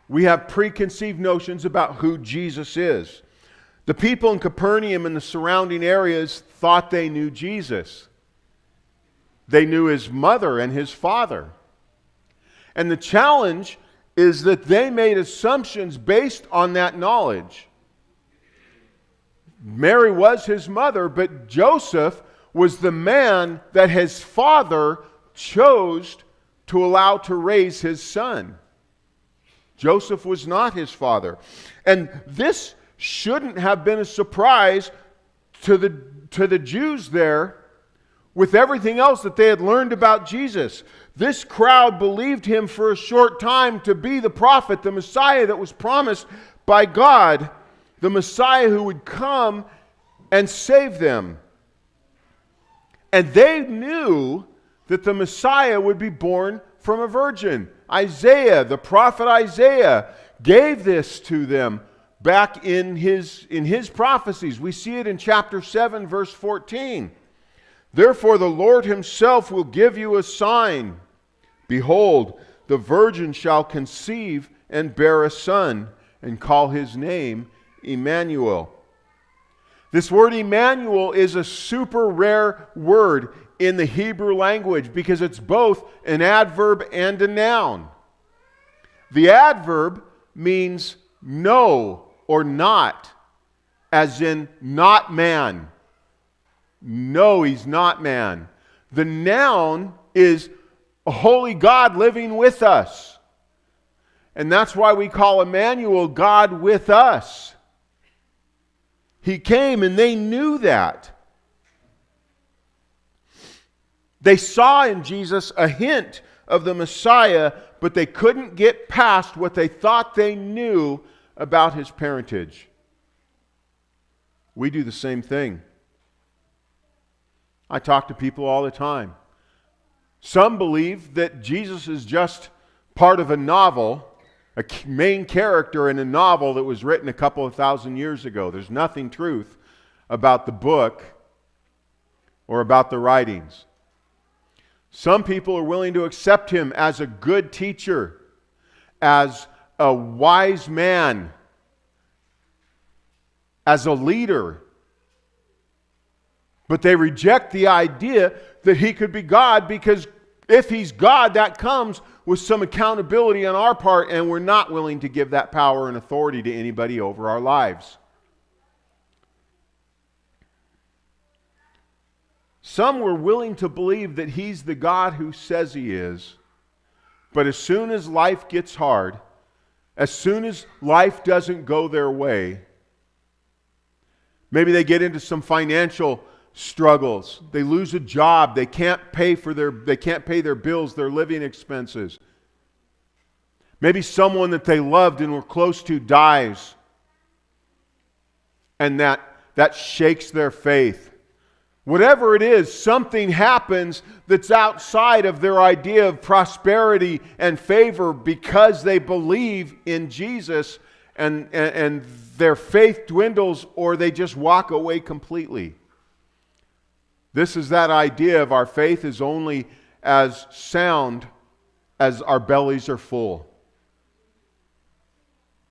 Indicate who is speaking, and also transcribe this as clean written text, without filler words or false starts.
Speaker 1: We have preconceived notions about who Jesus is. The people in Capernaum and the surrounding areas thought they knew Jesus. They knew his mother and his father. And the challenge is that they made assumptions based on that knowledge. Mary was his mother, but Joseph was the man that his father chose to allow to raise his son. Joseph was not his father. And this shouldn't have been a surprise to the Jews there with everything else that they had learned about Jesus. This crowd believed him for a short time to be the prophet, the Messiah that was promised by God, the Messiah who would come and save them. And they knew that the Messiah would be born from a virgin. Isaiah, the prophet Isaiah, gave this to them back in his prophecies. We see it in chapter 7, verse 14. Therefore the Lord himself will give you a sign. Behold, the virgin shall conceive and bear a son, and call his name Emmanuel. This word Emmanuel is a super rare word in the Hebrew language because it's both an adverb and a noun. The adverb means no or not, as in not man. No, he's not man. The noun is a holy God living with us. And that's why we call Emmanuel God with us. He came and they knew that. They saw in Jesus a hint of the Messiah, but they couldn't get past what they thought they knew about his parentage. We do the same thing. I talk to people all the time. Some believe that Jesus is just part of a novel, a main character in a novel that was written a couple of thousand years ago. There's nothing truth about the book or about the writings. Some people are willing to accept him as a good teacher, as a wise man, as a leader. But they reject the idea that he could be God, because if he's God, that comes with some accountability on our part, and we're not willing to give that power and authority to anybody over our lives. Some were willing to believe that he's the God who says he is, but as soon as life gets hard, as soon as life doesn't go their way, maybe they get into some financial struggles. They lose a job. They can't pay their bills, their living expenses. Maybe someone that they loved and were close to dies, and that shakes their faith. Whatever it is, something happens that's outside of their idea of prosperity and favor because they believe in Jesus, and their faith dwindles, or they just walk away completely. This is that idea of our faith is only as sound as our bellies are full.